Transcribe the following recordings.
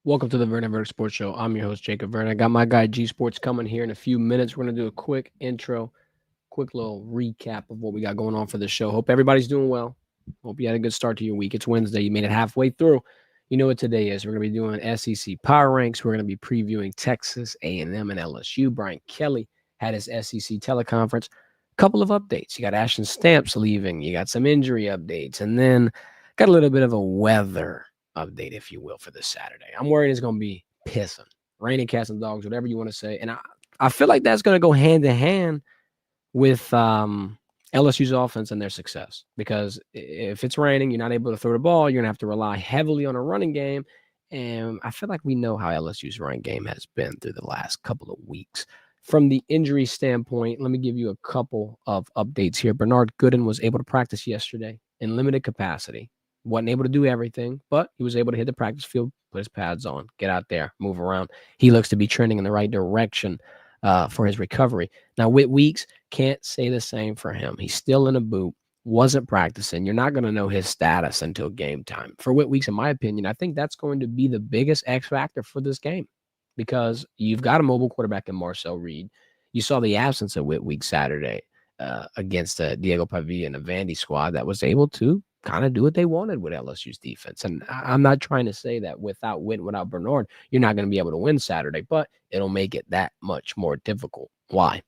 Welcome to the Verdin Verdict Sports Show. I'm your host, Jacob Verdin. I got my guy G-Sportz coming here in a few minutes. We're going to do a quick intro, quick little recap of what we got going on for the show. Hope everybody's doing well. Hope you had a good start to your week. It's Wednesday. You made it halfway through. You know what today is. We're going to be doing SEC Power Ranks. We're going to be previewing Texas A&M and LSU. Brian Kelly had his SEC teleconference. Couple of updates. You got Ashton Stamps leaving. You got some injury updates. And then got a little bit of a weather update, if you will, for this Saturday. I'm worried it's going to be pissing, raining cats and dogs, whatever you want to say. And I feel like that's going to go hand in hand with LSU's offense and their success. Because if it's raining, you're not able to throw the ball, you're going to have to rely heavily on a running game. And I feel like we know how LSU's running game has been through the last couple of weeks. From the injury standpoint, let me give you a couple of updates here. Bernard Gooden was able to practice yesterday in limited capacity. Wasn't able to do everything, but he was able to hit the practice field, put his pads on, get out there, move around. He looks to be trending in the right direction for his recovery. Now, Whit Weeks, can't say the same for him. He's still in a boot, wasn't practicing. You're not going to know his status until game time. For Whit Weeks, in my opinion, I think that's going to be the biggest X factor for this game because you've got a mobile quarterback in Marcel Reed. You saw the absence of Whit Weeks Saturday against Diego Pavia and the Vandy squad that was able to kind of do what they wanted with LSU's defense. And I'm not trying to say that without Bernard, you're not going to be able to win Saturday, but it'll make it that much more difficult. Why?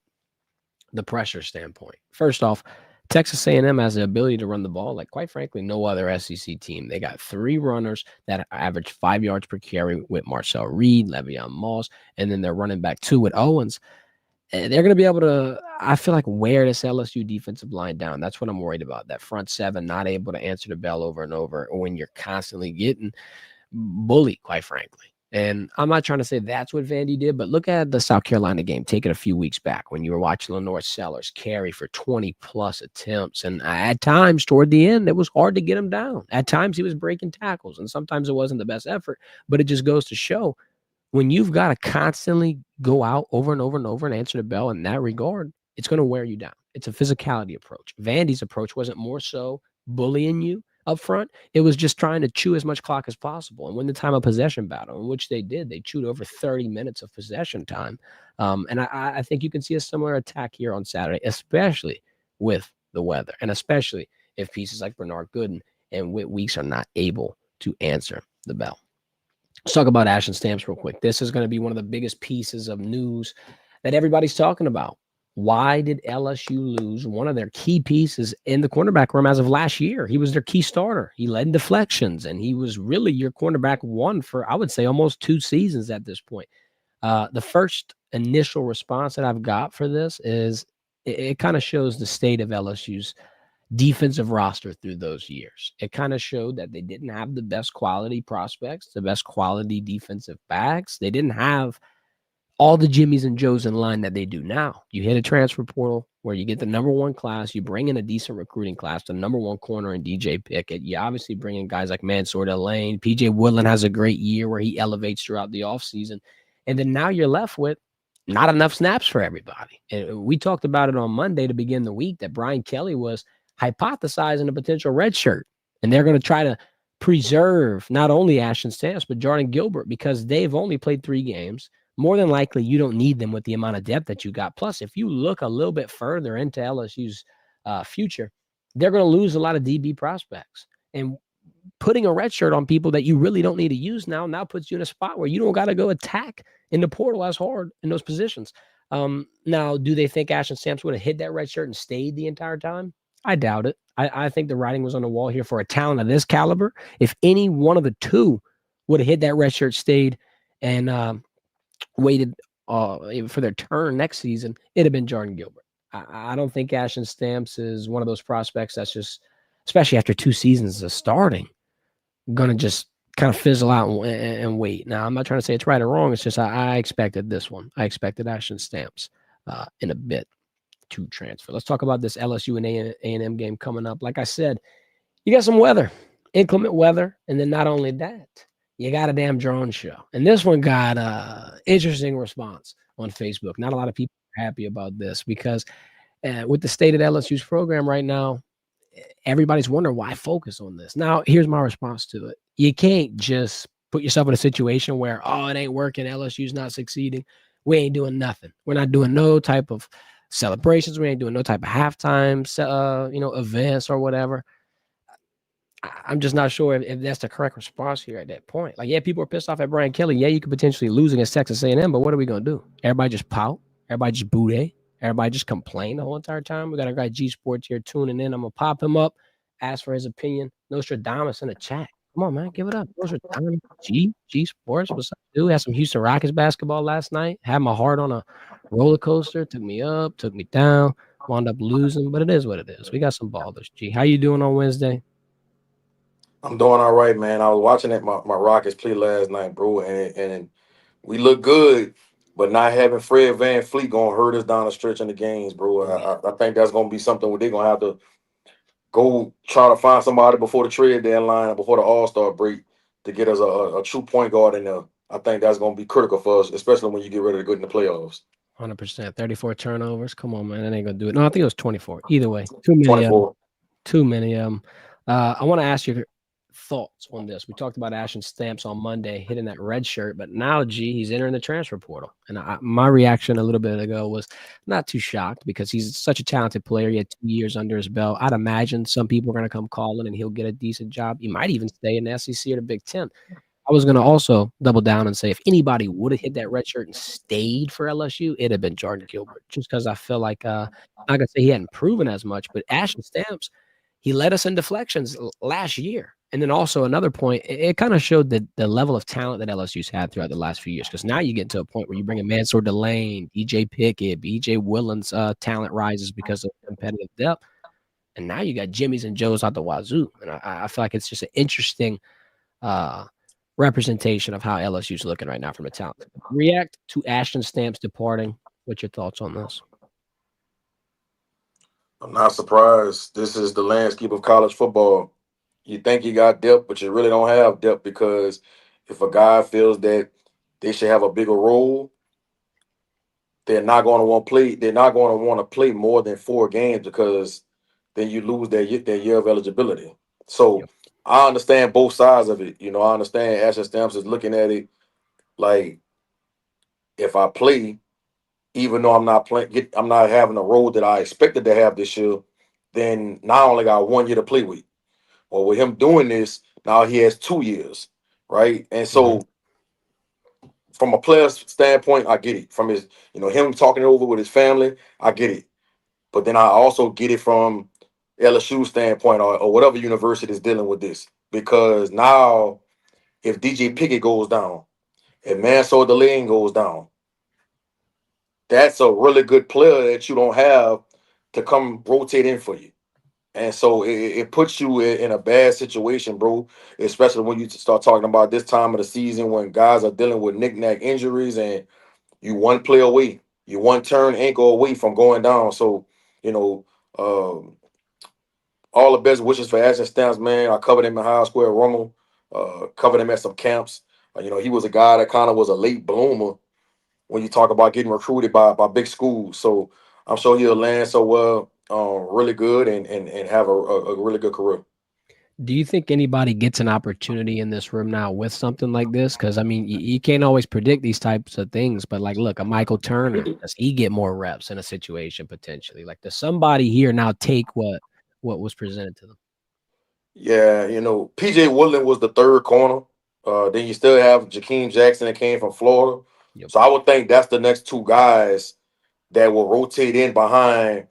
The pressure standpoint. First off, Texas A&M has the ability to run the ball like, quite frankly, no other SEC team. They got three runners that average 5 yards per carry with Marcel Reed, Le'Veon Moss, and then they're running back two with Owens. They're going to be able to, I feel like, wear this LSU defensive line down. That's what I'm worried about. That front seven not able to answer the bell over and over when you're constantly getting bullied, quite frankly. And I'm not trying to say that's what Vandy did, but look at the South Carolina game. Take it a few weeks back when you were watching Lenore Sellers carry for 20-plus attempts. And at times, toward the end, it was hard to get him down. At times, he was breaking tackles, and sometimes it wasn't the best effort. But it just goes to show when you've got to constantly go out over and over and over and answer the bell in that regard, it's going to wear you down. It's a physicality approach. Vandy's approach wasn't more so bullying you up front. It was just trying to chew as much clock as possible and win the time of possession battle, in which they did. They chewed over 30 minutes of possession time. And I think you can see a similar attack here on Saturday, especially with the weather and especially if pieces like Bernard Gooden and Whit Weeks are not able to answer the bell. Let's talk about Ashton Stamps real quick. This is going to be one of the biggest pieces of news that everybody's talking about. Why did LSU lose one of their key pieces in the cornerback room as of last year? He was their key starter. He led in deflections, and he was really your cornerback one for, I would say, almost 2 seasons at this point. The first initial response that I've got for this is it kind of shows the state of LSU's defensive roster through those years. It kind of showed that they didn't have the best quality prospects, the best quality defensive backs. They didn't have all the Jimmies and Joes in line that they do now. You hit a transfer portal where you get the number one class, you bring in a decent recruiting class, the number one corner in DJ Pickett. You obviously bring in guys like Mansour Delane. PJ Woodland has a great year where he elevates throughout the offseason. And then now you're left with not enough snaps for everybody. And we talked about it on Monday to begin the week that Brian Kelly was hypothesizing a potential red shirt. And they're going to try to preserve not only Ashton Stamps, but Jordan Gilbert because they've only played 3 games. More than likely, you don't need them with the amount of depth that you got. Plus, if you look a little bit further into LSU's future, they're going to lose a lot of DB prospects. And putting a red shirt on people that you really don't need to use now puts you in a spot where you don't got to go attack in the portal as hard in those positions. Now, do they think Ashton Stamps would have hit that red shirt and stayed the entire time? I doubt it. I think the writing was on the wall here for a talent of this caliber. If any one of the two would have hit that red shirt, stayed, and waited for their turn next season, it'd have been Jordan Gilbert. I don't think Ashton Stamps is one of those prospects that's just, especially after 2 seasons of starting, going to just kind of fizzle out and wait. Now, I'm not trying to say it's right or wrong. It's just I expected this one. I expected Ashton Stamps in a bit to transfer. Let's talk about this LSU and A&M game coming up. Like I said, you got some weather, inclement weather, and then not only that, you got a damn drone show. And this one got interesting response on Facebook. Not a lot of people are happy about this because with the state of LSU's program right now, everybody's wondering why focus on this. Now, here's my response to it. You can't just put yourself in a situation where, oh, it ain't working, LSU's not succeeding. We ain't doing nothing. We're not doing no type of celebrations. We ain't doing no type of halftime, events or whatever. I'm just not sure if that's the correct response here at that point. Like, yeah, people are pissed off at Brian Kelly. Yeah, you could potentially lose against Texas A&M, but what are we gonna do? Everybody just pout. Everybody just boo. Everybody just complain the whole entire time. We got our guy G-Sportz here tuning in. I'm gonna pop him up, ask for his opinion. Nostradamus in the chat. Come on, man, give it up. Nostradamus, G-Sportz. What's up, dude? Had some Houston Rockets basketball last night. Had my heart on a roller coaster. Took me up, took me down. Wound up losing, but it is what it is. We got some ballers. G, how you doing on Wednesday? I'm doing all right, man. I was watching my Rockets play last night, bro, and we look good, but not having Fred VanVleet gonna hurt us down the stretch in the games, bro. I think that's gonna be something where they're gonna have to go try to find somebody before the trade deadline, before the All-Star break, to get us a true point guard in there. I think that's gonna be critical for us, especially when you get ready to go in the playoffs. 100%. 34 turnovers. Come on, man. That ain't gonna do it. No, I think it was 24. Either way, too many of them. 24. Too many of them. I want to ask your thoughts on this. We talked about Ashton Stamps on Monday hitting that red shirt, but now, he's entering the transfer portal. And my reaction a little bit ago was not too shocked because he's such a talented player. He had 2 years under his belt. I'd imagine some people are going to come calling and he'll get a decent job. He might even stay in the SEC or the Big Ten. I was going to also double down and say if anybody would have hit that red shirt and stayed for LSU, it'd have been Jordan Gilbert, just because I feel like I'm not going to say he hadn't proven as much, but Ashton Stamps, he led us in deflections last year. And then also another point, it kind of showed the level of talent that LSU's had throughout the last few years. Because now you get to a point where you bring in Mansour Delane, DJ Pickett, BJ Willen's talent rises because of competitive depth. And now you got Jimmy's and Joe's out the wazoo. And I feel like it's just an interesting representation of how LSU's looking right now from a talent. React to Ashton Stamps departing. What's your thoughts on this? I'm not surprised. This is the landscape of college football. You think you got depth, but you really don't have depth because if a guy feels that they should have a bigger role, they're not going to want to play. They're not going to want to play more than 4 games because then you lose their year of eligibility. So Yep. I understand both sides of it. I understand Ashton Stamps is looking at it like if I play, even though I'm not playing, I'm not having the role that I expected to have this year, then now I only got 1 year to play with. Well, with him doing this, now he has 2 years, right? And Mhm. so from a player's standpoint, I get it. From his, him talking it over with his family, I get it. But then I also get it from LSU standpoint or whatever university is dealing with this. Because now if DJ Pickett goes down, if Mansour Delane goes down, that's a really good player that you don't have to come rotate in for you. And so it puts you in a bad situation, bro, especially when you start talking about this time of the season when guys are dealing with knick-knack injuries and you one play away, you one turn ankle away from going down. So, you know, um, all the best wishes for Ashton Stamps, man. I covered him in high school at Rummel, covered him at some camps. He was a guy that kind of was a late bloomer when you talk about getting recruited by big schools. So I'm sure he'll land so well, really good and have a really good career. Do you think anybody gets an opportunity in this room now with something like this? Because I mean, you can't always predict these types of things. But like, look, a Michael Turner, does he get more reps in a situation potentially? Like, does somebody here now take what was presented to them? Yeah, PJ Woodland was the third corner. Then you still have Jakeem Jackson that came from Florida. Yep. So I would think that's the next 2 guys that will rotate in behind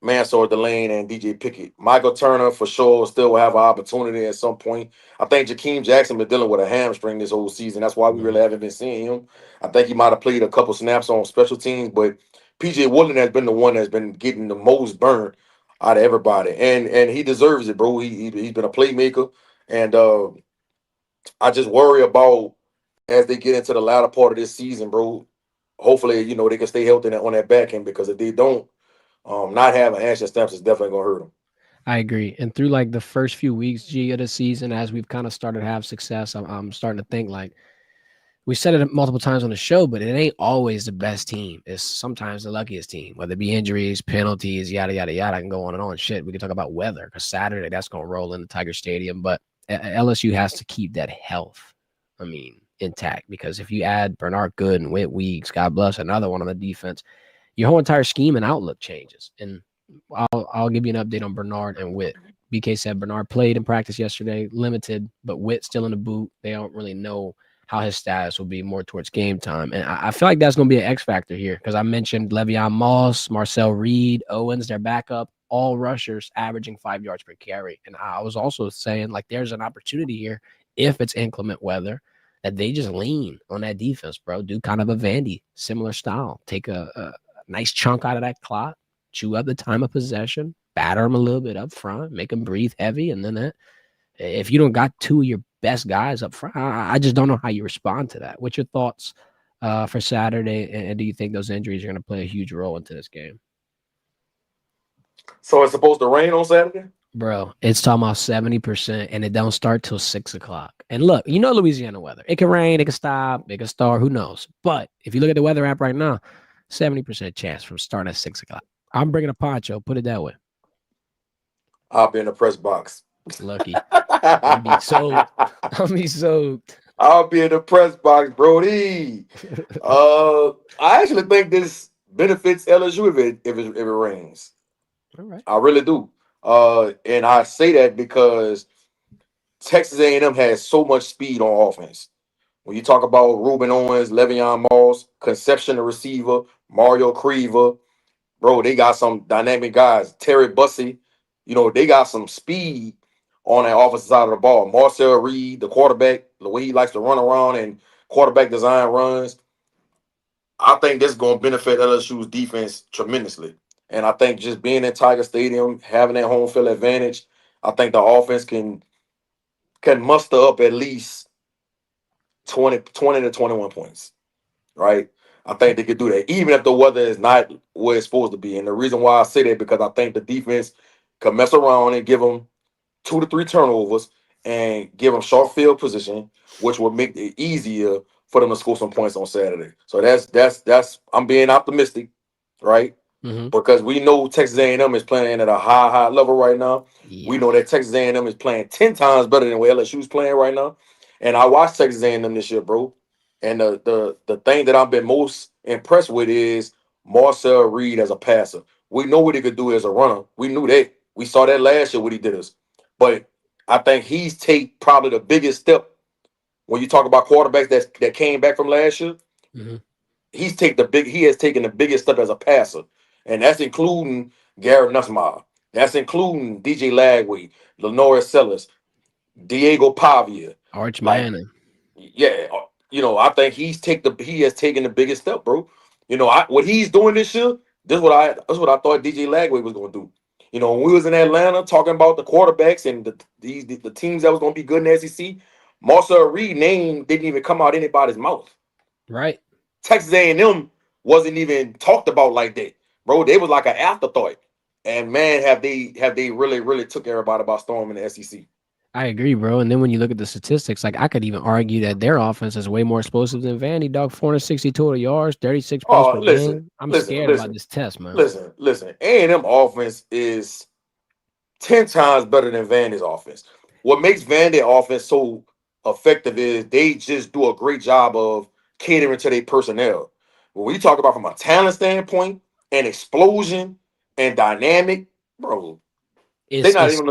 Mansour Delane and DJ Pickett. Michael Turner for sure still will have an opportunity at some point. I think Jakeem Jackson been dealing with a hamstring this whole season. That's why we really haven't been seeing him. I think he might have played a couple snaps on special teams, but PJ Woodland has been the one that's been getting the most burn out of everybody, and he deserves it, bro. He's been a playmaker, and I just worry about as they get into the latter part of this season, bro. Hopefully, they can stay healthy on that back end because if they don't, not having Ashton Stamps is definitely gonna hurt them. I agree. And through like the first few weeks, G, of the season, as we've kind of started to have success, I'm starting to think like we said it multiple times on the show, but it ain't always the best team. It's sometimes the luckiest team, whether it be injuries, penalties, yada, yada, yada. I can go on and on. Shit, we can talk about weather because Saturday that's going to roll into Tiger Stadium. But LSU has to keep that health. intact. Because if you add Bernard Good and Whit Weeks, God bless, another one on the defense, your whole entire scheme and outlook changes. And I'll give you an update on Bernard and Whit. BK said Bernard played in practice yesterday, limited, but Whit still in the boot. They don't really know how his status will be more towards game time. And I feel like that's going to be an X factor here because I mentioned Le'Veon Moss, Marcel Reed, Owens, their backup, all rushers averaging 5 yards per carry. And I was also saying, like, there's an opportunity here if it's inclement weather that they just lean on that defense, bro. Do kind of a Vandy, similar style. Take a nice chunk out of that clock, chew up the time of possession, batter them a little bit up front, make them breathe heavy. And then if you don't got two of your best guys up front, I just don't know how you respond to that. What's your thoughts for Saturday? And do you think those injuries are going to play a huge role into this game? So it's supposed to rain on Saturday? Bro, it's talking about 70%, and it don't start till 6 o'clock. And look, you know Louisiana weather. It can rain, it can stop, it can start, who knows? But if you look at the weather app right now, 70% chance from starting at 6 o'clock. I'm bringing a poncho, put it that way. I'll be in the press box. Lucky. I'll be soaked. I'll be soaked. I'll be in the press box, Brody. I actually think this benefits LSU if it rains. All right. I really do. And I say that because Texas A&M has so much speed on offense. When you talk about Ruben Owens, Le'Veon Moss, Conception the receiver, Mario Creva, bro, they got some dynamic guys. Terry Bussey, they got some speed on that offensive side of the ball. Marcel Reed, the quarterback, the way he likes to run around and quarterback design runs. I think this is going to benefit LSU's defense tremendously. And I think just being in Tiger Stadium, having that home field advantage, I think the offense can muster up at least 20 to 21 points, right? I think they could do that, even if the weather is not where it's supposed to be. And the reason why I say that because I think the defense can mess around and give them 2 to 3 turnovers and give them short field position, which would make it easier for them to score some points on Saturday. So that's I'm being optimistic, right? Mm-hmm. Because we know Texas A&M is playing at a high level right now. Yeah. We know that Texas A&M is playing 10 times better than where LSU is playing right now. And I watched Texas A&M this year, bro. And the thing that I've been most impressed with is Marcel Reed as a passer. We know what he could do as a runner. We knew that. We saw that last year what he did us. But I think he's take probably the biggest step when you talk about quarterbacks that came back from last year. Mm-hmm. He has taken the biggest step as a passer. And that's including Garrett Nussmeier. That's including DJ Lagway, Lenore Sellers, Diego Pavia. Arch Like, Manning. yeah, I think he has taken the biggest step, bro. What he's doing this year, that's what I thought DJ Lagway was going to do. When we was in Atlanta talking about the quarterbacks and the teams that was going to be good in the SEC, Marcel Reed name didn't even come out anybody's mouth. Right. Texas A&M wasn't even talked about like that, bro. They was like an afterthought. And man, have they really, really took everybody by storm in the SEC. I agree, bro. And then when you look at the statistics, like I could even argue that their offense is way more explosive than Vandy, dog. 460 total yards, 36 points per game. I'm scared about this test, man. Listen. A&M offense is 10 times better than Vandy's offense. What makes Vandy offense so effective is they just do a great job of catering to their personnel. When we talk about from a talent standpoint and explosion and dynamic, bro, they're not even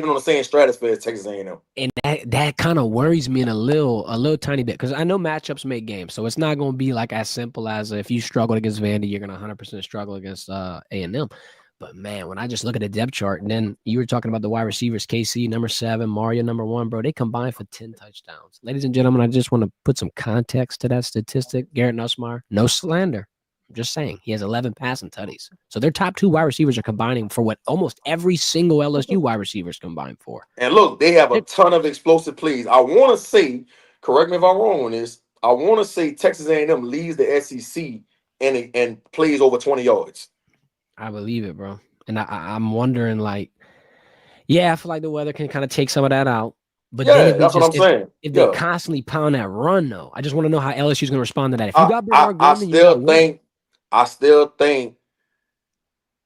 on the same stratosphere as Texas A&M. And that kind of worries me in a little tiny bit because I know matchups make games, so it's not going to be like as simple as if you struggle against Vandy, you're going to 100% struggle against A&M. But man, when I just look at the depth chart, and then you were talking about the wide receivers, KC number 7, Mario number 1, bro, they combined for 10 touchdowns. Ladies and gentlemen, I just want to put some context to that statistic. Garrett Nussmeier, no slander. I'm just saying, he has 11 passing tutties. So their top 2 wide receivers are combining for what almost every single LSU wide receivers combined for. And look, they have a ton of explosive plays. I want to say, correct me if I'm wrong on this, I want to say Texas A&M leads the SEC and plays over 20 yards. I believe it, bro. And I'm wondering, like, yeah, I feel like the weather can kind of take some of that out. But yeah, then that's what I'm saying. If they constantly pound that run, though, I just want to know how LSU is going to respond to that. If you got Bernard Gordon, I still think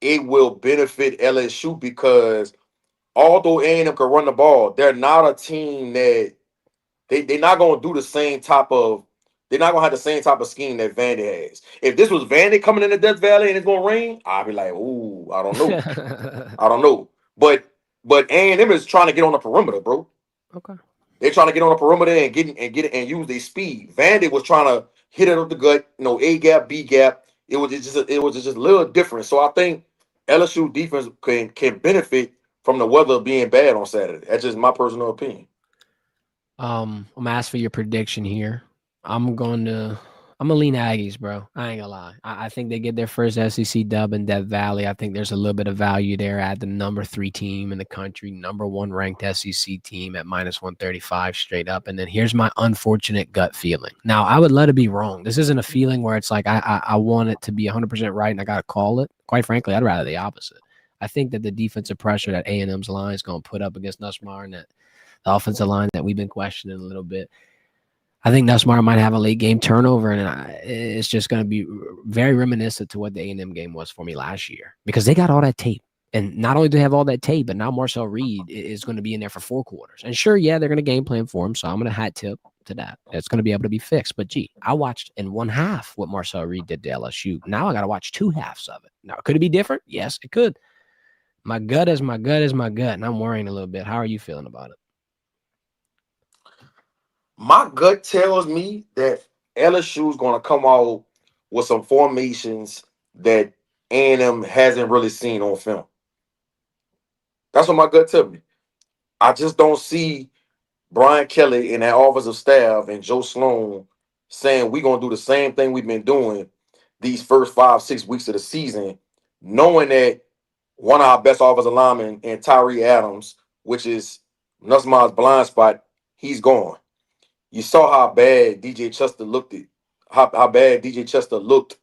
it will benefit LSU because although A&M can run the ball, they're not a team that They're not gonna do the same type of. They're not gonna have the same type of scheme that Vandy has. If this was Vandy coming into Death Valley and it's gonna rain, I'd be like, ooh, I don't know. I don't know. But A&M is trying to get on the perimeter, bro. Okay. They're trying to get on the perimeter and get it and use their speed. Vandy was trying to hit it up the gut, A gap, B gap. It was just a little different. So I think LSU defense can benefit from the weather being bad on Saturday. That's just my personal opinion. I'm gonna ask for your prediction here. I'm gonna I'm gonna lean Aggies, bro. I ain't gonna lie. I think they get their first SEC dub in Death Valley. I think there's a little bit of value there at the number 3 team in the country, number 1 ranked SEC team at -135 straight up. And then here's my unfortunate gut feeling. Now I would let it be wrong. This isn't a feeling where it's like I want it to be 100% right and I gotta call it. Quite frankly, I'd rather the opposite. I think that the defensive pressure that A&M's line is going to put up against Nussmeier and that the offensive line that we've been questioning a little bit. I think Nussmeier might have a late game turnover, and it's just going to be very reminiscent to what the A&M game was for me last year because they got all that tape. And not only do they have all that tape, but now Marcel Reed is going to be in there for 4 quarters. And sure, yeah, they're going to game plan for him, so I'm going to hat tip to that. It's going to be able to be fixed. But, gee, I watched in 1/2 what Marcel Reed did to LSU. Now I got to watch 2 halves of it. Now, could it be different? Yes, it could. My gut is my gut is my gut, and I'm worrying a little bit. How are you feeling about it? My gut tells me that LSU is going to come out with some formations that A&M hasn't really seen on film. That's what my gut tells me. I just don't see Brian Kelly and that offensive staff and Joe Sloan saying we're going to do the same thing we've been doing these first 5-6 weeks of the season, knowing that one of our best offensive linemen and Tyree Adams, which is Nussmeier's blind spot, he's gone. You saw how bad DJ Chester looked at how bad DJ Chester looked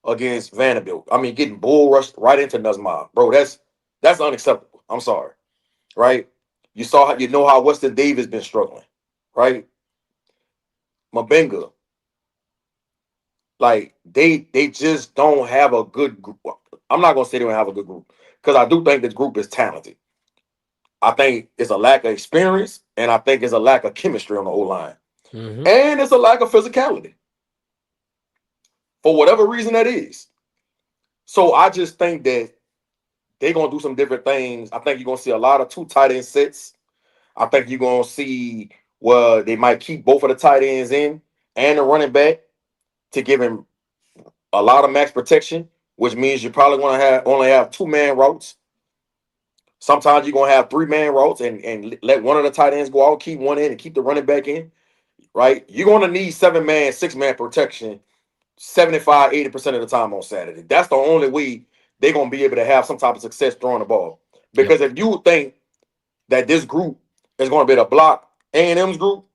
against Vanderbilt. I mean, getting bull rushed right into Nussmeier. Bro, that's unacceptable. I'm sorry. Right? You know how Weston Davis been struggling, right? Mabenga. Like they just don't have a good group. I'm not gonna say they don't have a good group because I do think this group is talented. I think it's a lack of experience, and I think it's a lack of chemistry on the O line, and it's a lack of physicality for whatever reason that is. So I just think that they're gonna do some different things. I think you're gonna see a lot of 2 tight end sets. I think you're gonna see they might keep both of the tight ends in and the running back to give him a lot of max protection, which means you probably want to only have 2-man routes. Sometimes you're gonna have 3-man routes and let one of the tight ends go out, keep one in, and keep the running back in. Right? You're gonna need 7-man, 6-man protection 75, 80% of the time on Saturday. That's the only way they're gonna be able to have some type of success throwing the ball. Yep. Because if you think that this group is gonna be able to block A&M's group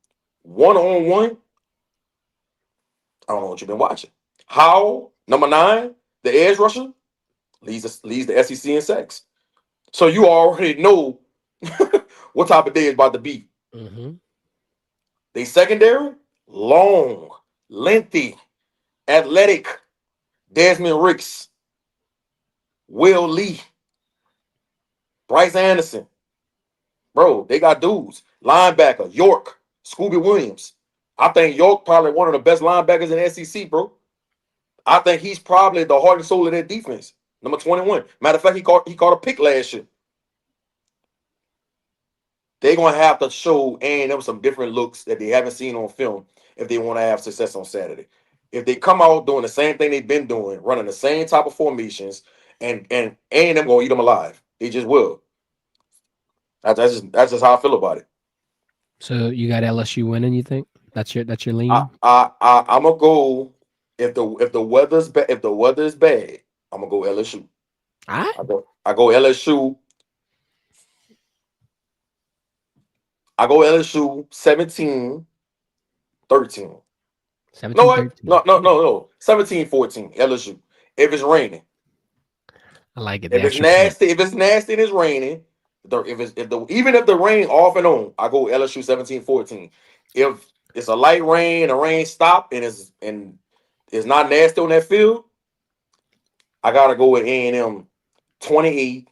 1-on-1, I don't know what you've been watching. How number 9, the edge rusher, leads the SEC in sacks. So you already know what type of day is about to be. They secondary, long, lengthy, athletic. Desmond Ricks, Will Lee, Bryce Anderson. Bro, they got dudes. Linebacker, York, Scooby Williams. I think York probably one of the best linebackers in the SEC, bro. I think he's probably the heart and soul of their defense. Number 21. Matter of fact, he caught a pick last year. They're gonna have to show A&M some different looks that they haven't seen on film if they want to have success on Saturday. If they come out doing the same thing they've been doing, running the same type of formations, and A&M gonna eat them alive. They just will. That's just how I feel about it. So you got LSU winning, you think? That's your I lean? I'm gonna go if the weather is bad, I'm gonna go LSU. All right. I go LSU. I go LSU 17-13. No, what? 17-13. No, no, no, no. 17-14. LSU. If it's raining. I like it. The If it's extra point. nasty, and it's raining, even if the rain off and on, I go LSU 17-14. If it's a light rain, the rain stop and it's not nasty on that field, I gotta go with A&M 28-14.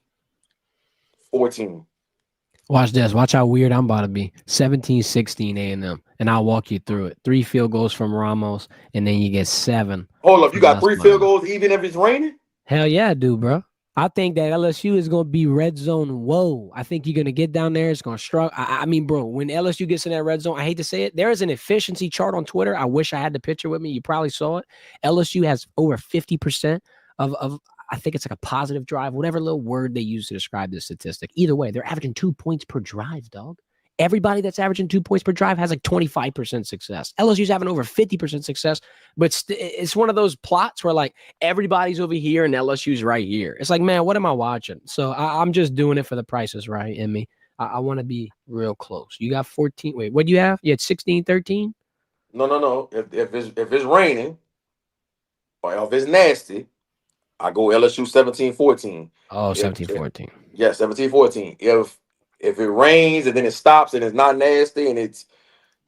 Watch this. Watch how weird I'm about to be. 17-16 A&M, and I'll walk you through it. 3 field goals from Ramos, and then you get 7. Hold up, you from got 3 field Asmani. goals even if it's raining? Hell yeah, I do, bro. I think that LSU is going to be red zone. Whoa. I think you're going to get down there. It's going to struggle. I mean, bro, when LSU gets in that red zone, I hate to say it, there is an efficiency chart on Twitter. I wish I had the picture with me. You probably saw it. LSU has over 50% of I think it's like a positive drive, whatever little word they use to describe this statistic. Either way, they're averaging 2 points per drive, dog. Everybody that's averaging 2 points per drive has like 25% success. LSU's having over 50% success, but it's one of those plots where like everybody's over here and LSU's right here. It's like, man, what am I watching? So I'm just doing it for the prices right in me. I want to be real close. You got 14. Wait, what do you have? You had 16, 13? No. If it's raining or if it's nasty, I go LSU 17-14. Oh, 17, 14. Yeah, 17-14. If it rains and then it stops and it's not nasty and it's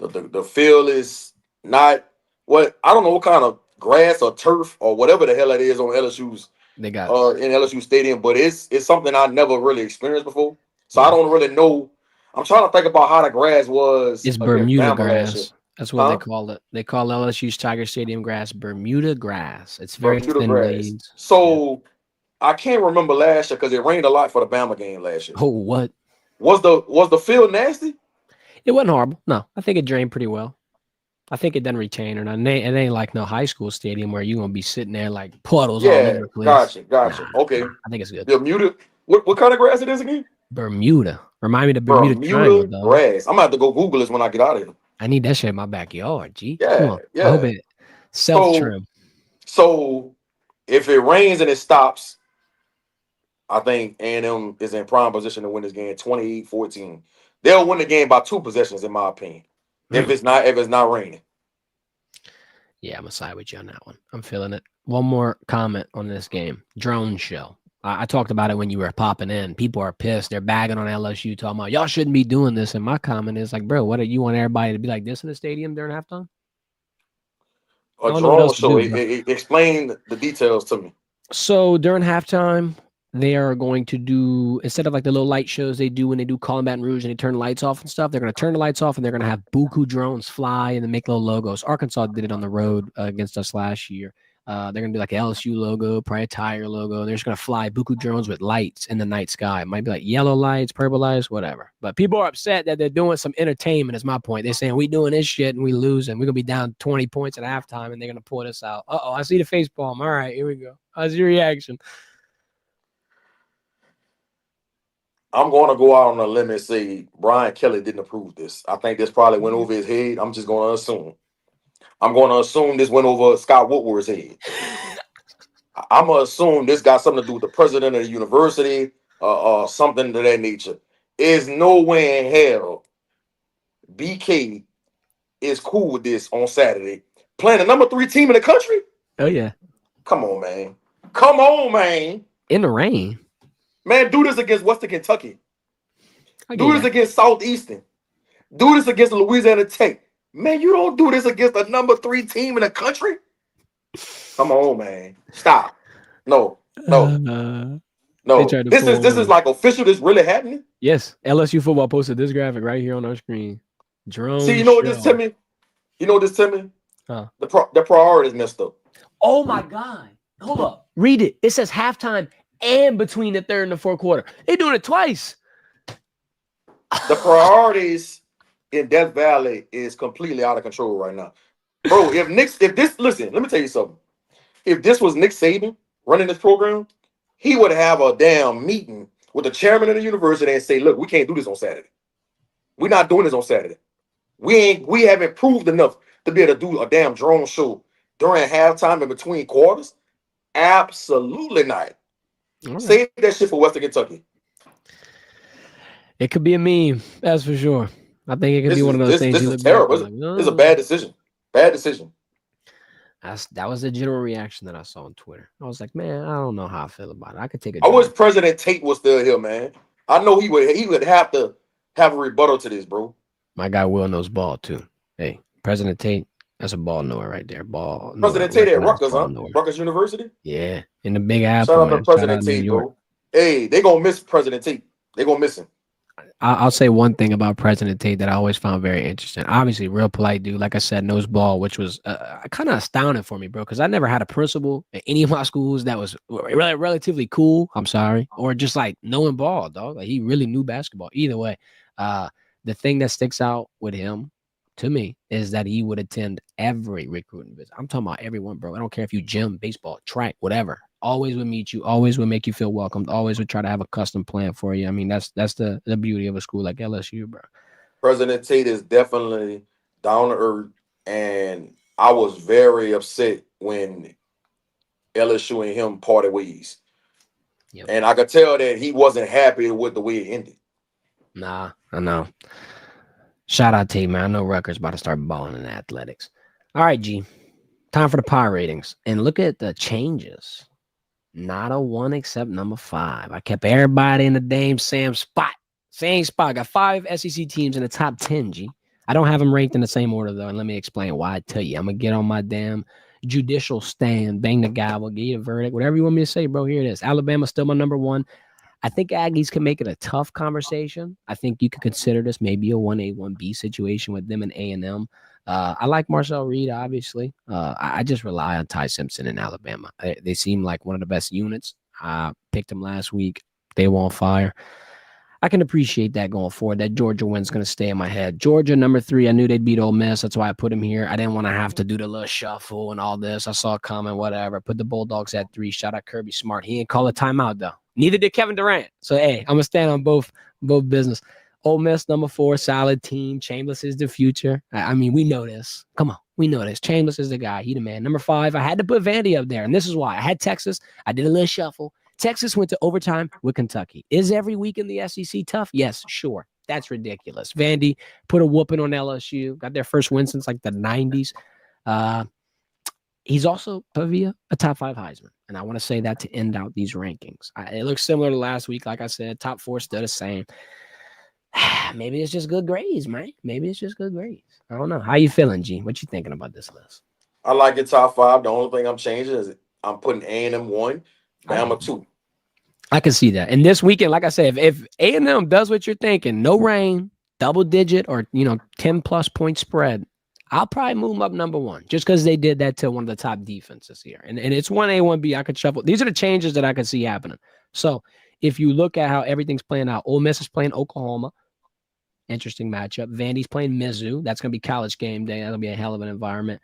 the field is not what I don't know what kind of grass or turf or whatever the hell it is on LSU's They got in LSU Stadium, but it's something I never really experienced before. So Yeah. I don't really know. I'm trying to think about how the grass was. It's against Bermuda Bama last year. grass. That's what they Huh? call it. They call LSU's Tiger Stadium grass Bermuda grass. It's very Bermuda thin grass. blades. Yeah. So I can't remember last year because it rained a lot for the Bama game last year. Oh, what? Was the field nasty? It wasn't horrible. No, I think it drained pretty well. I think it doesn't retain or not. It ain't like no high school stadium where you're gonna be sitting there like puddles all Yeah, over the place. gotcha. Okay. I think it's good. Bermuda. What kind of grass it is again? Bermuda. Remind me of the Bermuda Triangle, dog. Grass. I'm gonna have to go Google this when I get out of here. I need that shit in my backyard, G. Yeah, Come on. yeah. I hope it self-trim. So if it rains and it stops, I think A&M is in prime position to win this game 28-14. They'll win the game by 2 possessions, in my opinion. If it's not raining. Yeah, I'm gonna side with you on that one. I'm feeling it. One more comment on this game. Drone show. I talked about it when you were popping in. People are pissed. They're bagging on LSU, talking about y'all shouldn't be doing this. And my comment is like, bro, what do you want everybody to be like this in the stadium during halftime? A drone show. Explain the details to me. So during halftime, they are going to do, instead of like the little light shows they do when they do Call in Baton Rouge and they turn the lights off and stuff, they're going to turn the lights off and they're going to have buku drones fly and then make little logos. Arkansas did it on the road against us last year. They're going to do like an LSU logo, probably a Tiger logo. And they're just going to fly buku drones with lights in the night sky. It might be like yellow lights, purple lights, whatever. But people are upset that they're doing some entertainment is my point. They're saying we doing this shit and we losing. We're going to be down 20 points at halftime and they're going to pull this out. Uh-oh, I see the face palm. All right, here we go. How's your reaction? I'm going to go out on a limb and say Brian Kelly didn't approve this. I think this probably went over his head. I'm just going to assume. I'm going to assume this went over Scott Woodward's head. I'm going to assume this got something to do with the president of the university or something to that nature. There's no way in hell BK is cool with this on Saturday. Playing the number 3 team in the country? Oh, yeah. Come on, man. Come on, man. In the rain. Man, do this against Western Kentucky. Do this against Southeastern. Do this against Louisiana Tech. Man, you don't do this against the number 3 team in the country? Come on, man. Stop. No. This is like official. This really happening? Yes. LSU football posted this graphic right here on our screen. Drone. See, you know what this tell me? Huh. The priorities messed up. Oh my God. Hold up. Read it. It says halftime and between the third and the fourth quarter. They're doing it twice. The priorities in Death Valley is completely out of control right now. Bro, listen, let me tell you something. If this was Nick Saban running this program, he would have a damn meeting with the chairman of the university and say, look, we can't do this on Saturday. We're not doing this on Saturday. We haven't proved enough to be able to do a damn drone show during halftime in between quarters. Absolutely not. Right. Save that shit for Western Kentucky. It could be a meme, that's for sure. I think it could be one of those things. This is terrible. It's a bad decision. Bad decision. That was the general reaction that I saw on Twitter. I was like, man, I don't know how I feel about it. I could take I wish President Tate was still here, man. I know he would have to have a rebuttal to this, bro. My guy Will knows ball too. Hey, President Tate, that's a ball knower right there. President Tate at Rutgers, huh? Rutgers University? Yeah, in the Big Apple. Shout out to President Tate, bro. Hey, they gonna miss President Tate. They gonna miss him. I'll say one thing about President Tate that I always found very interesting. Obviously, real polite dude. Like I said, knows ball, which was kind of astounding for me, bro. Because I never had a principal at any of my schools that was relatively cool. I'm sorry, or just like knowing ball, dog. Like he really knew basketball. Either way, uh, the thing that sticks out with him to me is that he would attend every recruiting visit. I'm talking about everyone, bro. I don't care if you gym, baseball, track, whatever. Always would meet you, always would make you feel welcomed, always would try to have a custom plan for you. I mean, that's the beauty of a school like LSU, bro. President Tate is definitely down to earth, and I was very upset when LSU and him parted ways. Yep. And I could tell that he wasn't happy with the way it ended. Nah, I know. Shout out to you, man. I know Rutgers about to start balling in athletics. All right, G. Time for the power ratings. And look at the changes. Not a one except number 5. I kept everybody in the damn same spot. Same spot. Got 5 SEC teams in the top 10, G. I don't have them ranked in the same order, though. And let me explain why I tell you. I'm going to get on my damn judicial stand, bang the gavel, give you a verdict, whatever you want me to say, bro. Here it is. Alabama's still my number 1. I think Aggies can make it a tough conversation. I think you could consider this maybe a 1A, 1B situation with them and A&M. I like Marcel Reed, obviously. I just rely on Ty Simpson in Alabama. They seem like one of the best units. I picked them last week. They were on fire. I can appreciate that going forward. That Georgia win's going to stay in my head. Georgia, number 3. I knew they'd beat Ole Miss. That's why I put them here. I didn't want to have to do the little shuffle and all this. I saw it coming, whatever. Put the Bulldogs at 3. Shout out Kirby Smart. He didn't call a timeout, though. Neither did Kevin Durant. So, hey, I'm going to stand on both business. Ole Miss, number 4, solid team. Chambliss is the future. I mean, we know this. Come on. We know this. Chambliss is the guy. He the man. Number 5, I had to put Vandy up there. And this is why. I had Texas. I did a little shuffle. Texas went to overtime with Kentucky. Is every week in the SEC tough? Yes, sure. That's ridiculous. Vandy put a whooping on LSU. Got their first win since like the 90s. He's also Pavia, a top 5 Heisman. And I want to say that to end out these rankings. It looks similar to last week. Like I said, top 4 still the same. Maybe it's just good grades, man. Maybe it's just good grades. I don't know. How you feeling, G? What you thinking about this list? I like it top 5. The only thing I'm changing is I'm putting A&M 1, Bama 2. I can see that. And this weekend, like I said, if A&M does what you're thinking, no rain, double digit or 10+ point spread, I'll probably move them up number 1 just because they did that to one of the top defenses here. And it's 1A, 1B. I could shuffle. These are the changes that I could see happening. So if you look at how everything's playing out, Ole Miss is playing Oklahoma. Interesting matchup. Vandy's playing Mizzou. That's going to be college game day. That'll be a hell of an environment.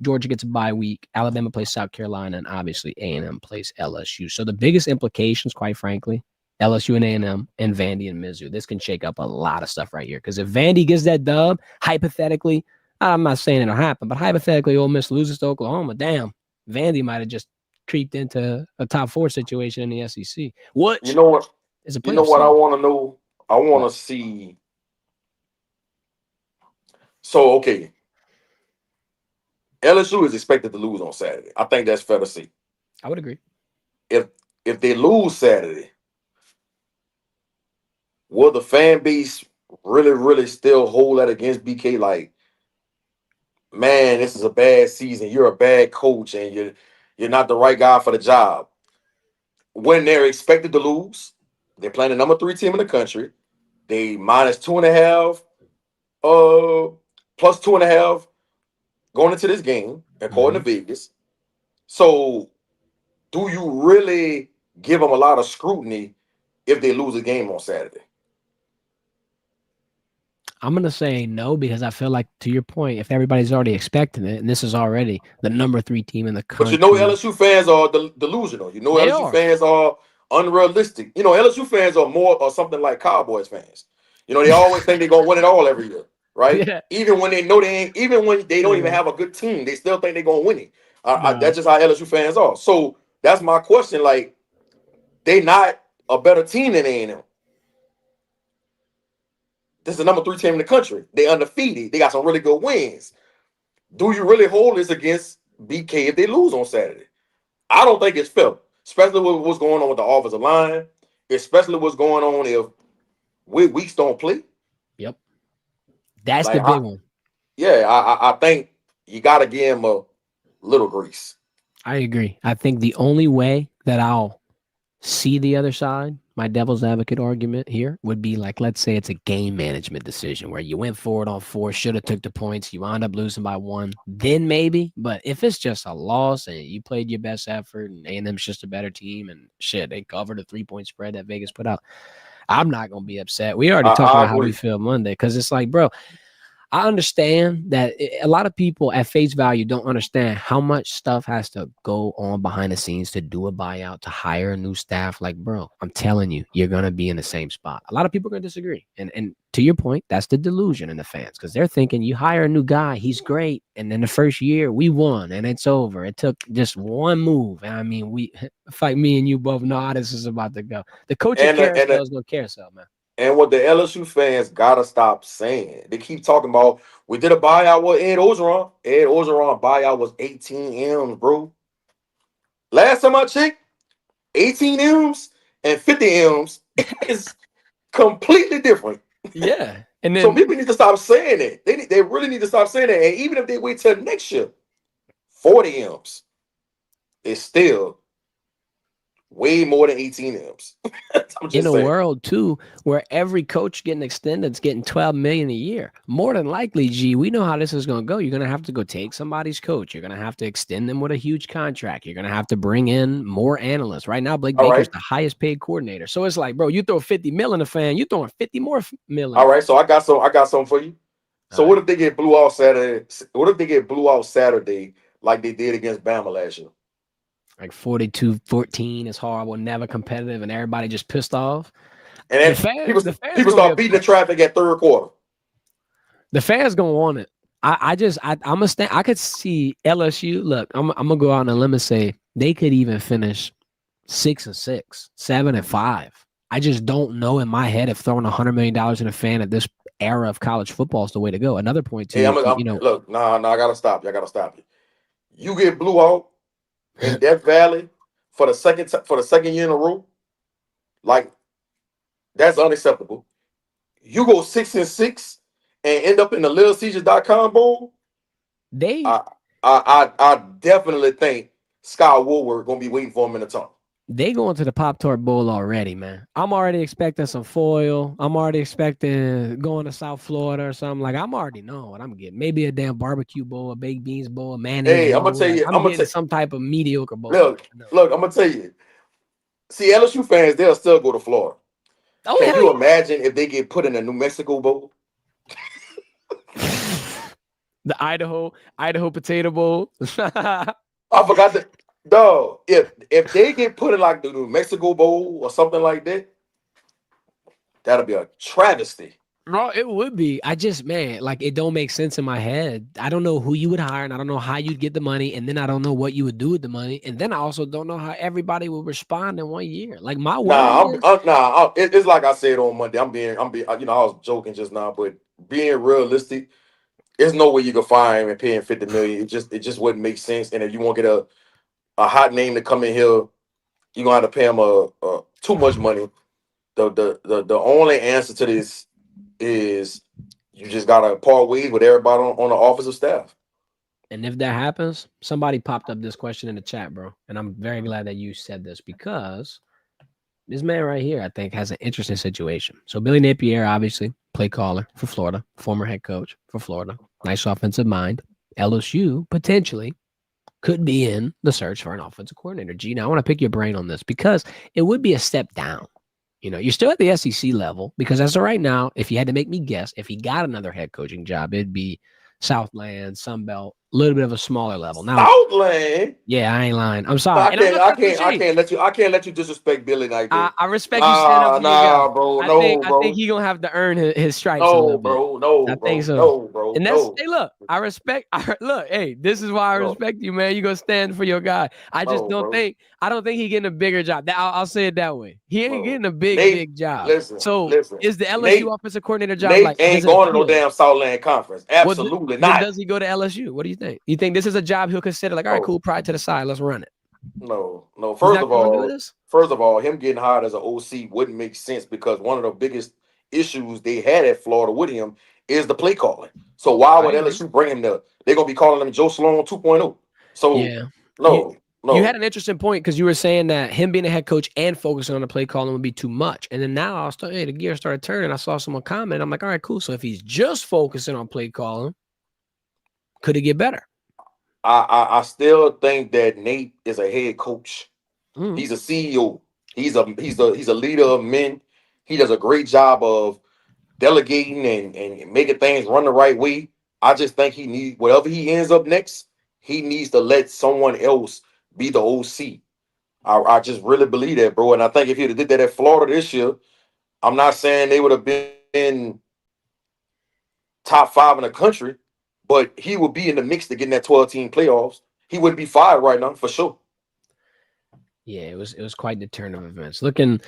Georgia gets a bye week. Alabama plays South Carolina, and obviously A&M plays LSU. So the biggest implications, quite frankly, LSU and A&M and Vandy and Mizzou. This can shake up a lot of stuff right here. Because if Vandy gets that dub, hypothetically, I'm not saying it'll happen, but hypothetically, Ole Miss loses to Oklahoma. Damn, Vandy might have just creeped into a top 4 situation in the SEC. Which you know what? Is a you know what I want to know? I want to see. So, okay. LSU is expected to lose on Saturday. I think that's fair to say. I would agree. If they lose Saturday, will the fan base really, really still hold that against BK? Like, man, this is a bad season. You're a bad coach, and you're not the right guy for the job. When they're expected to lose, they're playing the number 3 team in the country. They minus 2.5, plus 2.5 going into this game, according to Vegas. So, do you really give them a lot of scrutiny if they lose a game on Saturday? I'm going to say no, because I feel like, to your point, if everybody's already expecting it, and this is already the number 3 team in the country. But LSU fans are delusional. LSU fans are unrealistic. LSU fans are more or something like Cowboys fans. They always think they're going to win it all every year, right? Yeah. Even when they know they ain't, even when they don't even have a good team, they still think they're going to win it. That's just how LSU fans are. So that's my question. Like, they not a better team than A&M. This is the number 3 team in the country. They undefeated. They got some really good wins. Do you really hold this against BK if they lose on Saturday? I don't think it's fair, especially with what's going on with the offensive line, especially what's going on if Weeks don't play. Yep. That's like, the big one. Yeah, I think you got to give him a little grease. I agree. I think the only way that I'll see the other side, my devil's advocate argument here would be like, let's say it's a game management decision where you went forward on 4, should have took the points, you wound up losing by 1, then maybe. But if it's just a loss and you played your best effort and A&M's just a better team and shit, they covered a 3-point spread that Vegas put out, I'm not gonna be upset. We already talked I about how we agree. feel Monday because it's like, bro, I understand that a lot of people at face value don't understand how much stuff has to go on behind the scenes to do a buyout, to hire a new staff. Like, bro, I'm telling you, you're gonna be in the same spot. A lot of people are gonna disagree, and to your point, that's the delusion in the fans because they're thinking you hire a new guy, he's great, and then the first year we won and it's over. It took just one move. And I mean, we like me and you both know how this is about to go. The coaching And the, and carousel the, is gonna carousel, man. and what the LSU fans gotta stop saying. They keep talking about we did a buyout with Ed Ogeron. Ed Ogeron buyout was 18 M's, bro. Last time I checked, 18 M's and 50 M's is completely different. Yeah, and So then people need to stop saying it. They really need to stop saying that. And even if they wait till next year, 40 M's is still way more than 18 M's. I'm in just a saying. world too where every coach getting extended is getting 12 million a year, more than likely, G, we know how this is going to go. You're going to have to go take somebody's coach. You're going to have to extend them with a huge contract. You're going to have to bring in more analysts. Right now, Blake All Baker's right. the highest paid coordinator. So it's like, bro, you throw 50 mil in the fan, you throwing 50 more mil in All the fan. right. So I got something for you. All So right. what if they get blew out Saturday? What if they get blew out Saturday like they did against Bama last year? Like 42-14 is horrible, never competitive, and everybody just pissed off. And The then fan, people the fans people gonna be start beating the upset. traffic at third quarter. The fans gonna want it. I'm a stand. I could see LSU. Look, I'm gonna go out on a limb and say they could even finish 6-6, 7-5. I just don't know in my head if throwing $100 million in a fan at this era of college football is the way to go. Another point Hey, too, you know, look, nah, I gotta stop you. I gotta stop you. You get blew out in Death Valley for the second year in a row, like that's unacceptable. You go 6-6 and end up in the LittleCaesars.com bowl. they I I definitely think Scott Woodward gonna be waiting for him in the tunnel. they going to the Pop Tart Bowl already, man. I'm already expecting some foil. I'm already expecting going to South Florida or something. Like I'm already knowing what I'm getting. Maybe a damn barbecue bowl, a baked beans bowl, a mayonnaise Hey, I'm gonna bowl. tell Like you, I'm I'm gonna getting tell some type of mediocre bowl. look, I'm gonna tell you. See, LSU fans, they'll still go to Florida. Oh Can hell you imagine if they get put in a New Mexico bowl? yeah! The Idaho potato bowl. I forgot that. Dog, if they get put in like the New Mexico bowl or something like that, that'll be a travesty. No, it would be. I just, man, like it don't make sense in my head. I don't know who you would hire, and I don't know how you'd get the money, and then I don't know what you would do with the money, and then I also don't know how everybody would respond in 1 year. Like my worry is, It's like I said on Monday. I'm being. You know, I was joking just now, but being realistic, there's no way you can fire him and pay him 50 million. It just wouldn't make sense. And if you want to get a hot name to come in here, you're gonna have to pay him too much money. The only answer to this is you just gotta part ways with everybody on the office of staff. and if that happens, somebody popped up this question in the chat, bro, and I'm very glad that you said this because this man right here, I think, has an interesting situation. So Billy Napier, obviously, play caller for Florida, former head coach for Florida, nice offensive mind. LSU potentially could be in the search for an offensive coordinator. Gene, I want to pick your brain on this because it would be a step down. You know, you're still at the SEC level because as of right now, if you had to make me guess, if he got another head coaching job, it'd be Southland, Sunbelt, a little bit of a smaller level. Now, Southland. yeah, I ain't lying. I'm No, sorry. And I'm not talking shit. I can't let you disrespect Billy like that. I respect you standing up for your guy. Bro, I think he gonna have to earn his stripes a no, little bit. bro, no, I think bro, so. no, bro, And that's no, hey, look, I respect. Look, hey, this is why I no, respect you, man. You gonna stand for your guy. I just no, bro, I don't think he getting a bigger job. I'll say it that way. He ain't no. getting a Nate, big job. listen, So listen. is the LSU Nate, offensive coordinator job like Nate ain't does it going to no appeal? damn Southland conference. Well, Absolutely then not. does he go to LSU? What do you think? You think this is a job he'll consider like, all right, No, cool, pride to the side, let's run it. no. He's not gonna do this. First of all, him getting hired as an OC wouldn't make sense because one of the biggest issues they had at Florida with him is the play calling. So why I would agree. LSU bring him there? They're gonna be calling him Joe Sloan 2.0. So Yeah. You no. You had No. an interesting point because you were saying that him being a head coach and focusing on the play calling would be too much. And then now the gear started turning. I saw someone comment. I'm like, all right, cool. So if he's just focusing on play calling, could it get better? I still think that Nate is a head coach. Mm. He's a CEO. He's a leader of men. He does a great job of delegating and making things run the right way. I just think he needs whatever he ends up next, he needs to let someone else be the OC. I just really believe that, bro. And I think if he'd have did that at Florida this year, I'm not saying they would have been top 5 in the country, but he would be in the mix to get in that 12-team playoffs. He wouldn't be fired right now for sure. Yeah, it was quite the turn of events. Looking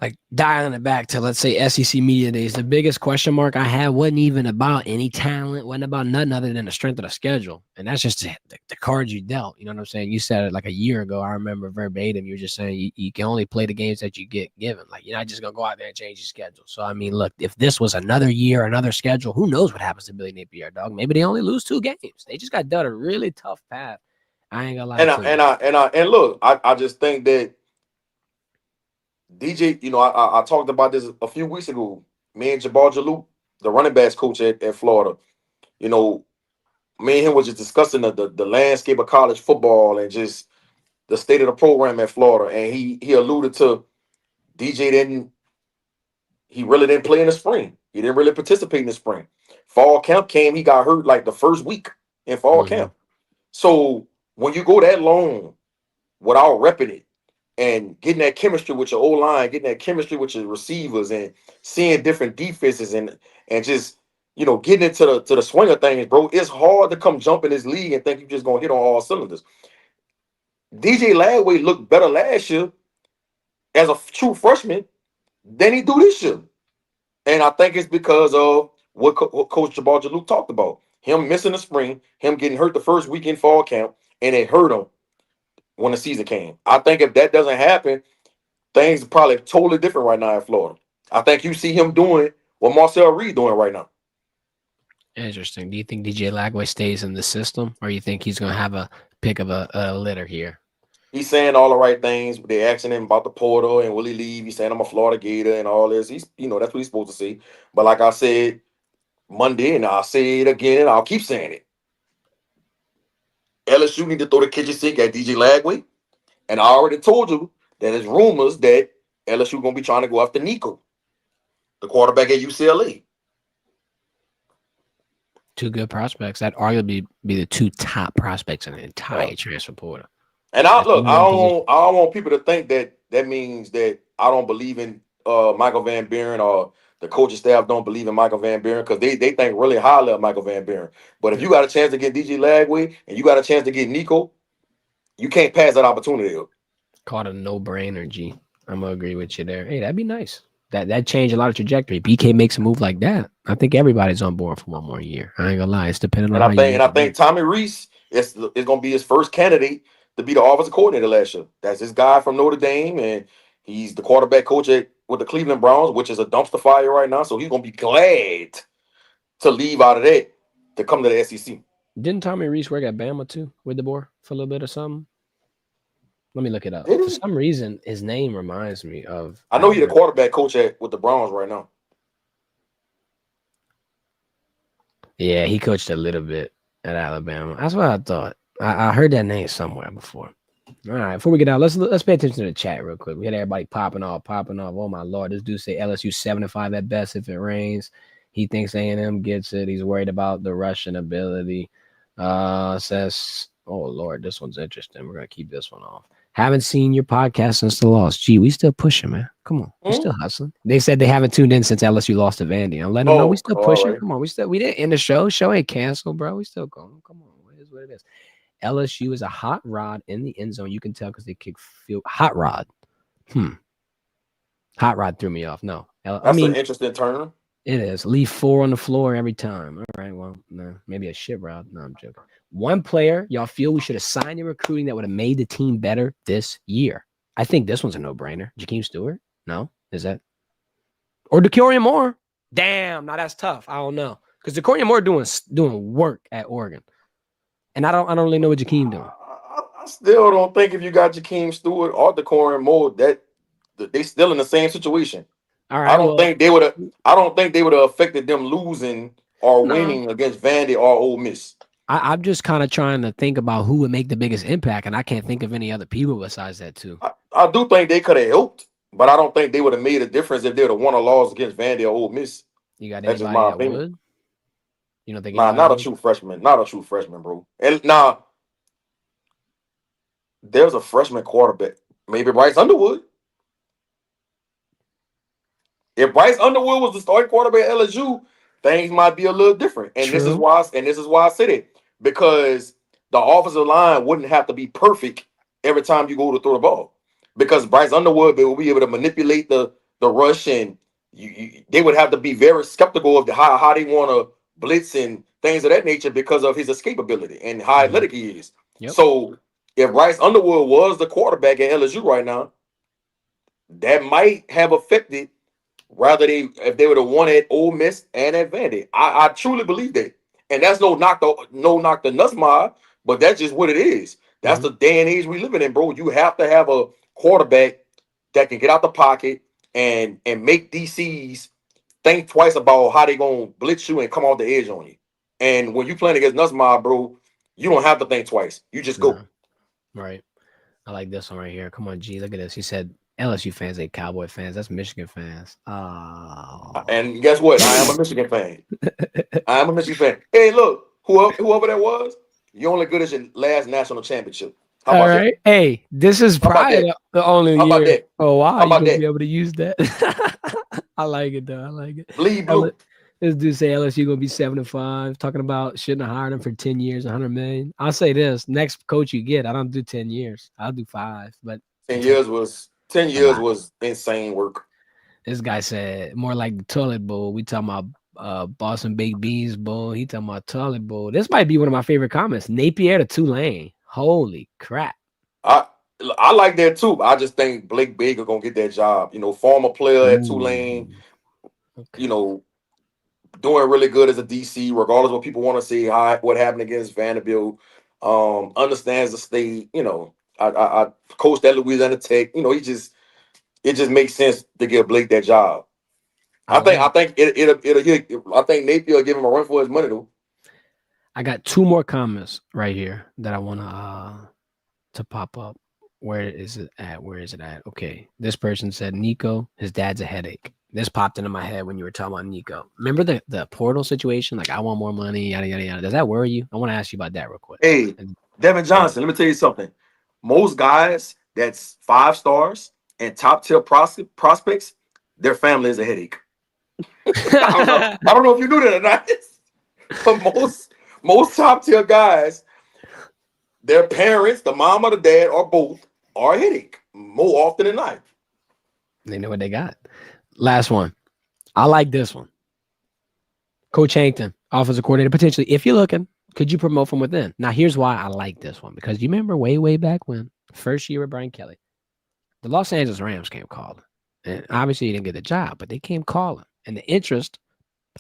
like dialing it back to, let's say, SEC Media Days, the biggest question mark I had wasn't even about any talent, wasn't about nothing other than the strength of the schedule. And that's just the cards you dealt. You know what I'm saying? You said it like a year ago. I remember verbatim. You were just saying you can only play the games that you get given. Like, you're not just going to go out there and change your schedule. So, I mean, look, if this was another year, another schedule, who knows what happens to Billy Napier, dog? Maybe they only lose 2 games. They just got dealt a really tough path. I ain't going to lie And to you. and look, I just think that DJ, I talked about this a few weeks ago. Me and Jabbar Jalou, the running backs coach at Florida, you know, me and him was just discussing the landscape of college football and just the state of the program at Florida. And he alluded to DJ he really didn't play in the spring. He didn't really participate in the spring. Fall camp came, he got hurt like the first week in fall camp. So when you go that long without repping it, and getting that chemistry with your O line, getting that chemistry with your receivers, and seeing different defenses, and just getting into the swing of things, bro. It's hard to come jump in this league and think you're just gonna hit on all cylinders. DJ Lagway looked better last year as a true freshman than he do this year, and I think it's because of what Coach Jabbar Jalou talked about. Him missing the spring, him getting hurt the first week in fall camp, and it hurt him when the season came. I think if that doesn't happen, things are probably totally different right now in Florida. I think you see him doing what Marcel Reed doing right now. Interesting. Do you think DJ Lagway stays in the system, or you think he's going to have a pick of a litter here? He's saying all the right things. They're asking him about the portal and will he leave. He's saying I'm a Florida Gator and all this. He's, that's what he's supposed to say. But like I said Monday, and I'll say it again, and I'll keep saying it. LSU need to throw the kitchen sink at DJ Lagway. And I already told you that there's rumors that LSU gonna be trying to go after Nico, the quarterback at UCLA. 2 good prospects. That arguably be the 2 top prospects in the entire transfer portal. And I don't want people to think that means that I don't believe in Michael Van Buren, or the coaching staff don't believe in Michael Van Buren, because they think really highly of Michael Van Buren. But if you got a chance to get DJ Lagway and you got a chance to get Nico, you can't pass that opportunity up. Called a no-brainer, G. I'm gonna agree with you there. Hey, that'd be nice. That changed a lot of trajectory. BK makes a move like that, I think everybody's on board for one more year. I ain't gonna lie. It's depending on I think Tommy Reese is gonna be his first candidate to be the offensive coordinator last year. That's his guy from Notre Dame, and he's the quarterback coach with the Cleveland Browns, which is a dumpster fire right now. So he's gonna be glad to leave out of that to come to the SEC. Didn't Tommy Reese work at Bama too with the board for a little bit or something? Let me look it up. For some reason, his name reminds me of. I know he's the quarterback coach with the Browns right now. Yeah, he coached a little bit at Alabama. That's what I thought. I heard that name somewhere before. All right, before we get out, let's pay attention to the chat real quick. We had everybody popping off. Oh my Lord, this dude say LSU 7-5 at best if it rains. He thinks A&M gets it. He's worried about the rushing ability. Says, oh Lord, this one's interesting. We're gonna keep this one off. Haven't seen your podcast since the loss. Gee, we still pushing, man. Come on, we still hustling. They said they haven't tuned in since LSU lost to Vandy. I'm letting them know we still pushing. Right. Come on, we didn't end the show. Show ain't canceled, bro. We still going. Come on, it is what it is. LSU is a hot rod in the end zone. You can tell because they kick field. Hot rod. Hot rod threw me off. No, that's an interesting term. It is. Leave 4 on the floor every time. All right, well, no, maybe a shit rod. No, I'm joking. One player y'all feel we should have signed in recruiting that would have made the team better this year. I think this one's a no-brainer. Jakeem Stewart? No? Is that? Or DeCorian Moore? Damn, now that's tough. I don't know. Because DeCorian Moore doing work at Oregon. And I don't really know what Jakeem doing. I still don't think if you got Jakeem Stewart or Decorin Moore that they still in the same situation. All I right. don't Well, think they would have. I don't think they would have affected them losing or no. winning against Vandy or Ole Miss. I'm just kind of trying to think about who would make the biggest impact, and I can't think of any other people besides that too. I do think they could have helped, but I don't think they would have made a difference if they would have won or lost against Vandy or Ole Miss. You got That's just anybody my that opinion. would? You don't think Nah, anybody not a would? true freshman. Not a true freshman, bro. And now there's a freshman quarterback. Maybe Bryce Underwood. If Bryce Underwood was the starting quarterback at LSU, things might be a little different. And this is True. why. And this is why I said it, because the offensive line wouldn't have to be perfect every time you go to throw the ball, because Bryce Underwood will be able to manipulate the rush, and they would have to be very skeptical of how they want to blitz and things of that nature because of his escapability and how Mhm. athletic he is. Yep. So if Bryce Underwood was the quarterback at LSU right now, that might have affected rather they if they would have won at Ole Miss and at Vandy. I truly believe that. And that's no knock the Nussmire, but that's just what it is. That's Mhm. the day and age we living in, bro. You have to have a quarterback that can get out the pocket and make DCs think twice about how they gonna blitz you and come off the edge on you. And when you playing against Nussmire, bro, you don't have to think twice. You just go. No. Right. I like this one right here. Come on, G. Look at this. He said LSU fans ain't Cowboy fans. That's Michigan fans. Oh. And guess what? I am a Michigan fan. I'm a Michigan fan. Hey, look, whoever that was, you're only good as your last national championship. How All about that? right. Hey, this is How about probably that? the only How about year. that? Oh wow, How you about gonna be that? able to use that. I like it though. I like it. Bleed L- blue. this dude say LSU gonna be 7-5. Talking about shouldn't have hired him for 10 years, 100 million. I'll say this: next coach you get, I don't do 10 years. I'll do 5. But 10 10 years was 10 a years lot. was insane work. This guy said more like the toilet bowl. We talking about Boston baked beans bowl. He talking about toilet bowl. This might be one of my favorite comments. Napier to Tulane. Holy crap. I I like that too. I just think Blake Baker gonna get that job. Former player at Tulane, Ooh. you Okay. know, doing really good as a DC, regardless of what people want to say, what happened against Vanderbilt. Understands the state, I coached at Louisiana Tech. It just makes sense to give Blake that job. I I think like I it. think I think Napier will give him a run for his money though. I got two more comments right here that I want to pop up. Where is it at? Where is it at? Okay. This person said Nico, his dad's a headache. This popped into my head when you were talking about Nico. Remember the portal situation? Like, I want more money, yada yada yada. Does that worry you? I want to ask you about that real quick. Hey, And Devin go ahead. Johnson, let me tell you something. Most guys that's 5 stars and top tier prospects, their family is a headache. I don't know. I don't know if you knew that or not. But most top tier guys, their parents, the mom or the dad, or both, are a headache more often than not. They know what they got. Last one. I like this one. Coach Hankton, offensive coordinator, potentially. If you're looking, could you promote from within? Now, here's why I like this one, because you remember way back when, first year with Brian Kelly, the Los Angeles Rams came calling. And obviously, he didn't get the job, but they came calling. And the interest,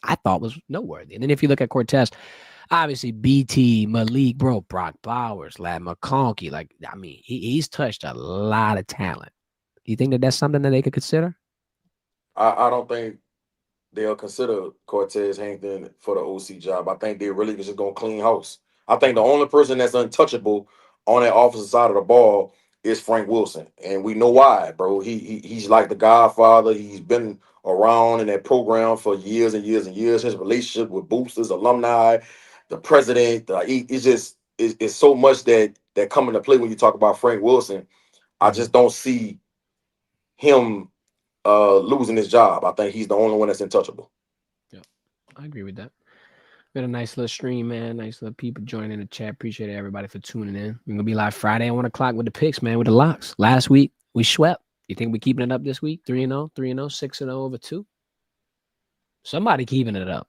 I thought, was noteworthy. And then if you look at Cortez, obviously, BT, Malik, bro, Brock Bowers, Lad McConkey, like, I mean, he's touched a lot of talent. Do you think that that's something that they could consider? I don't think they'll consider Cortez Hankton for the OC job. I think they're really just going to clean house. I think the Okay. only person that's untouchable on that offensive side of the ball is Frank Wilson, and we know why, bro. He's like the Godfather. He's been around in that program for years and years and years. His relationship with boosters, alumni, the president, it's so much that come into play when you talk about Frank Wilson. I Mhm. just don't see him losing his job. I think he's the only one that's untouchable. Yeah, I agree with that. We had a nice little stream, man. Nice little people joining the chat. Appreciate everybody for tuning in. We're gonna be live Friday at 1 o'clock with the picks, man, with the locks. Last week we swept. You think we keeping it up this week? 3-0, 3-0, 6-0 over two. Somebody keeping it up.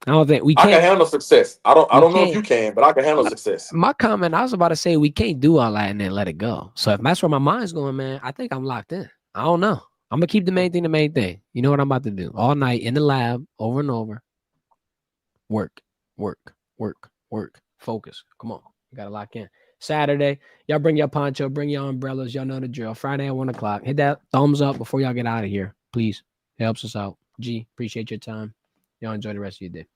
I don't think we I can can't. handle success. I We don't know if you can't. can, but I can handle success. My comment, I was about to say we can't do all that and then let it go. So if that's where my mind's going, man, I think I'm locked in. I don't know. I'm gonna keep the main thing the main thing. You know what I'm about to do? All night in the lab, over and over. Work, work, work, work. Focus. Come on. You gotta lock in. Saturday, y'all bring your poncho, bring your umbrellas. Y'all know the drill. Friday at 1 o'clock. Hit that thumbs up before y'all get out of here, please. It helps us out. G, appreciate your time. Y'all enjoy the rest of your day.